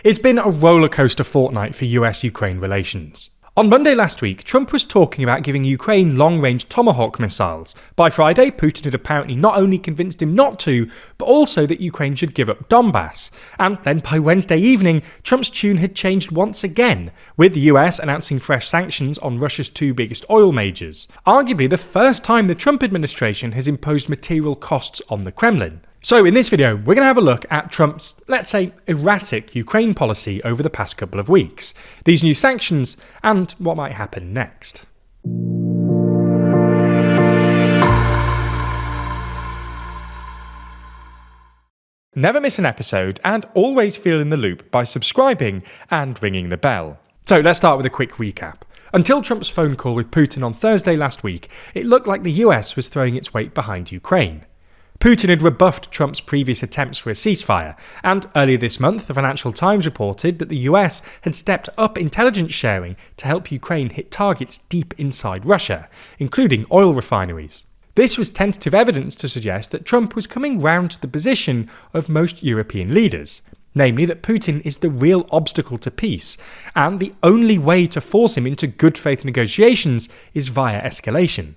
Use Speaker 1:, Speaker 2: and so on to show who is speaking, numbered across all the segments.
Speaker 1: It's been a rollercoaster fortnight for US-Ukraine relations. On Monday last week, Trump was talking about giving Ukraine long-range Tomahawk missiles. By Friday, Putin had apparently not only convinced him not to, but also that Ukraine should give up Donbass. And then by Wednesday evening, Trump's tune had changed once again, with the US announcing fresh sanctions on Russia's two biggest oil majors. Arguably the first time the Trump administration has imposed material costs on the Kremlin. So in this video, we're going to have a look at Trump's, let's say, erratic Ukraine policy over the past couple of weeks, these new sanctions, and what might happen next. Never miss an episode and always feel in the loop by subscribing and ringing the bell. So let's start with a quick recap. Until Trump's phone call with Putin on Thursday last week, it looked like the US was throwing its weight behind Ukraine. Putin had rebuffed Trump's previous attempts for a ceasefire, and earlier this month the Financial Times reported that the US had stepped up intelligence sharing to help Ukraine hit targets deep inside Russia, including oil refineries. This was tentative evidence to suggest that Trump was coming round to the position of most European leaders, namely that Putin is the real obstacle to peace, and the only way to force him into good faith negotiations is via escalation.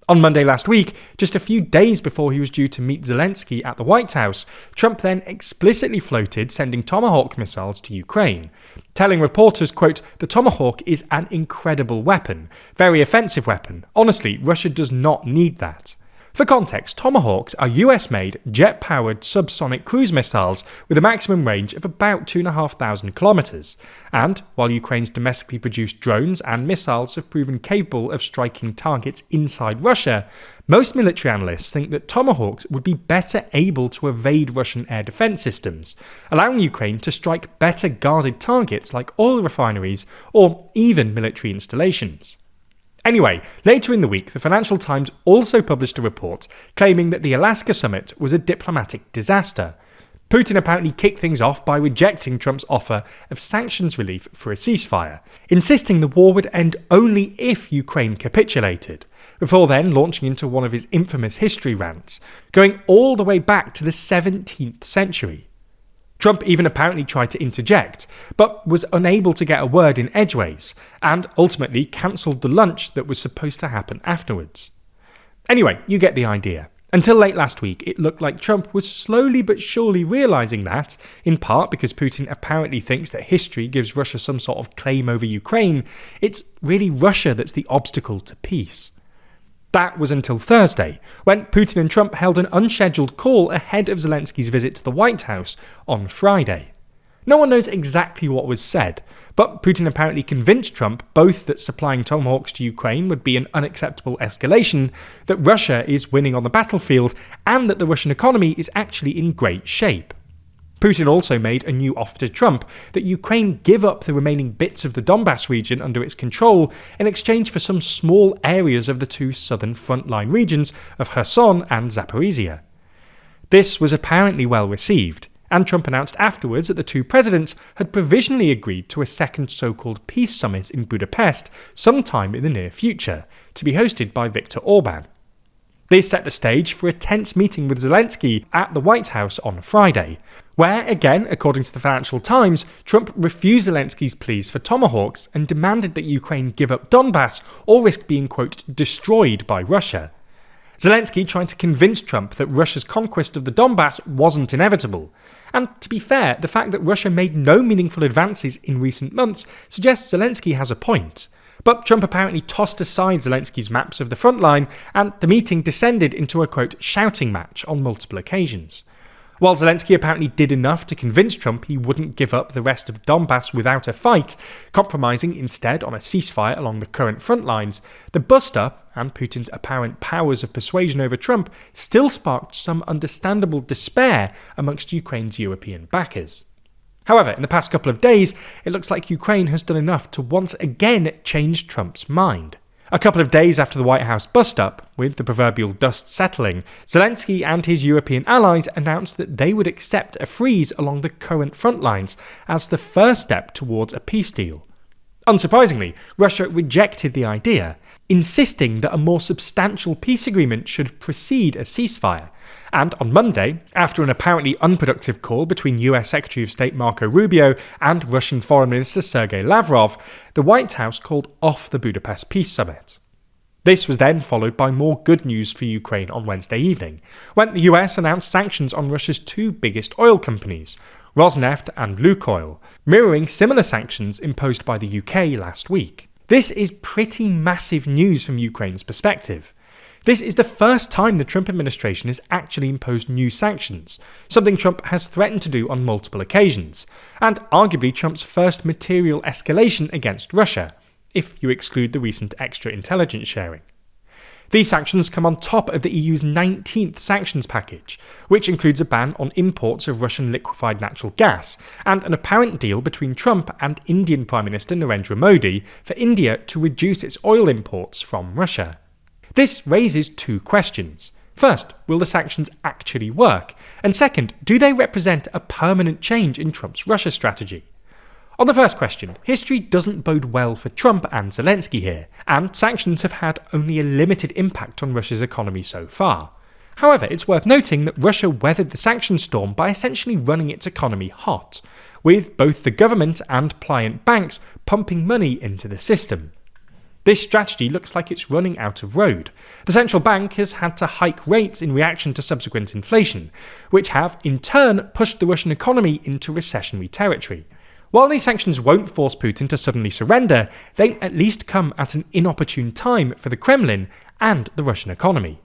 Speaker 1: On Monday last week, just a few days before he was due to meet Zelensky at the White House, Trump then explicitly floated sending Tomahawk missiles to Ukraine, telling reporters, quote, "The Tomahawk is an incredible weapon, very offensive weapon. Honestly, Russia does not need that." For context, Tomahawks are US-made, jet-powered subsonic cruise missiles with a maximum range of about 2,500 kilometers. And while Ukraine's domestically produced drones and missiles have proven capable of striking targets inside Russia, most military analysts think that Tomahawks would be better able to evade Russian air defense systems, allowing Ukraine to strike better guarded targets like oil refineries or even military installations. Anyway, later in the week, the Financial Times also published a report claiming that the Alaska summit was a diplomatic disaster. Putin apparently kicked things off by rejecting Trump's offer of sanctions relief for a ceasefire, insisting the war would end only if Ukraine capitulated, before then launching into one of his infamous history rants, going all the way back to the 17th century. Trump even apparently tried to interject, but was unable to get a word in edgeways, and ultimately cancelled the lunch that was supposed to happen afterwards. Anyway, you get the idea. Until late last week, it looked like Trump was slowly but surely realising that, in part because Putin apparently thinks that history gives Russia some sort of claim over Ukraine, it's really Russia that's the obstacle to peace. That was until Thursday, when Putin and Trump held an unscheduled call ahead of Zelensky's visit to the White House on Friday. No one knows exactly what was said, but Putin apparently convinced Trump both that supplying Tomahawks to Ukraine would be an unacceptable escalation, that Russia is winning on the battlefield, and that the Russian economy is actually in great shape. Putin also made a new offer to Trump that Ukraine give up the remaining bits of the Donbass region under its control in exchange for some small areas of the two southern frontline regions of Kherson and Zaporizhia. This was apparently well received, and Trump announced afterwards that the two presidents had provisionally agreed to a second so-called peace summit in Budapest sometime in the near future, to be hosted by Viktor Orban. This set the stage for a tense meeting with Zelensky at the White House on Friday, where, again, according to the Financial Times, Trump refused Zelensky's pleas for Tomahawks and demanded that Ukraine give up Donbass or risk being, quote, destroyed by Russia. Zelensky tried to convince Trump that Russia's conquest of the Donbass wasn't inevitable. And to be fair, the fact that Russia made no meaningful advances in recent months suggests Zelensky has a point. But Trump apparently tossed aside Zelensky's maps of the front line, and the meeting descended into a, quote, shouting match on multiple occasions. While Zelensky apparently did enough to convince Trump he wouldn't give up the rest of Donbass without a fight, compromising instead on a ceasefire along the current front lines, the bust-up and Putin's apparent powers of persuasion over Trump still sparked some understandable despair amongst Ukraine's European backers. However, in the past couple of days, it looks like Ukraine has done enough to once again change Trump's mind. A couple of days after the White House bust-up, with the proverbial dust settling, Zelensky and his European allies announced that they would accept a freeze along the current front lines as the first step towards a peace deal. Unsurprisingly, Russia rejected the idea, insisting that a more substantial peace agreement should precede a ceasefire. And on Monday, after an apparently unproductive call between US Secretary of State Marco Rubio and Russian Foreign Minister Sergei Lavrov, the White House called off the Budapest Peace Summit. This was then followed by more good news for Ukraine on Wednesday evening, when the US announced sanctions on Russia's two biggest oil companies, Rosneft and Lukoil, mirroring similar sanctions imposed by the UK last week. This is pretty massive news from Ukraine's perspective. This is the first time the Trump administration has actually imposed new sanctions, something Trump has threatened to do on multiple occasions, and arguably Trump's first material escalation against Russia, if you exclude the recent extra intelligence sharing. These sanctions come on top of the EU's 19th sanctions package, which includes a ban on imports of Russian liquefied natural gas, and an apparent deal between Trump and Indian Prime Minister Narendra Modi for India to reduce its oil imports from Russia. This raises two questions. First, will the sanctions actually work? And second, do they represent a permanent change in Trump's Russia strategy? On the first question, history doesn't bode well for Trump and Zelensky here, and sanctions have had only a limited impact on Russia's economy so far. However, it's worth noting that Russia weathered the sanctions storm by essentially running its economy hot, with both the government and pliant banks pumping money into the system. This strategy looks like it's running out of road. The central bank has had to hike rates in reaction to subsequent inflation, which have, in turn, pushed the Russian economy into recessionary territory. While these sanctions won't force Putin to suddenly surrender, they at least come at an inopportune time for the Kremlin and the Russian economy.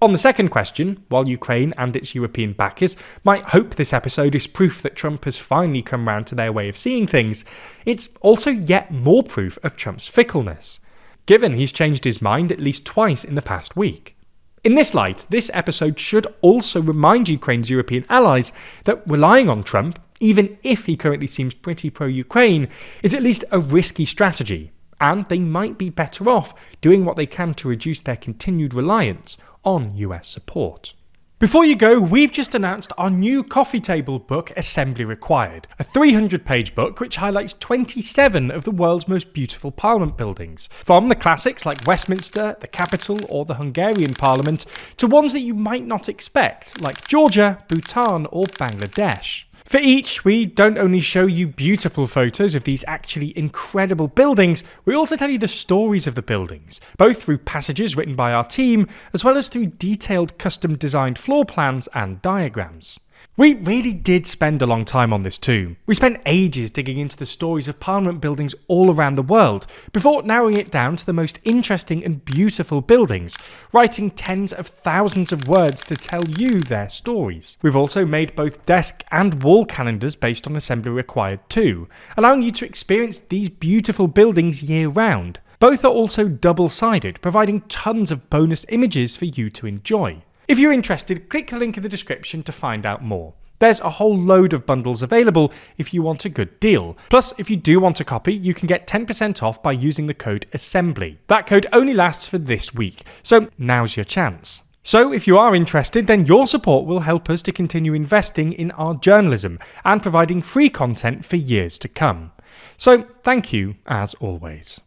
Speaker 1: On the second question, while Ukraine and its European backers might hope this episode is proof that Trump has finally come round to their way of seeing things, it's also yet more proof of Trump's fickleness, given he's changed his mind at least twice in the past week. In this light, this episode should also remind Ukraine's European allies that relying on Trump, even if he currently seems pretty pro-Ukraine, is at least a risky strategy, and they might be better off doing what they can to reduce their continued reliance on US support. Before you go, we've just announced our new coffee table book, Assembly Required, a 300-page book which highlights 27 of the world's most beautiful parliament buildings, from the classics like Westminster, the Capitol, or the Hungarian Parliament, to ones that you might not expect, like Georgia, Bhutan, or Bangladesh. For each, we don't only show you beautiful photos of these actually incredible buildings, we also tell you the stories of the buildings, both through passages written by our team, as well as through detailed custom-designed floor plans and diagrams. We really did spend a long time on this too. We spent ages digging into the stories of parliament buildings all around the world, before narrowing it down to the most interesting and beautiful buildings, writing tens of thousands of words to tell you their stories. We've also made both desk and wall calendars based on Assembly Required too, allowing you to experience these beautiful buildings year-round. Both are also double-sided, providing tons of bonus images for you to enjoy. If you're interested, click the link in the description to find out more. There's a whole load of bundles available if you want a good deal. Plus, if you do want a copy, you can get 10% off by using the code ASSEMBLY. That code only lasts for this week, so now's your chance. So if you are interested, then your support will help us to continue investing in our journalism and providing free content for years to come. So thank you, as always.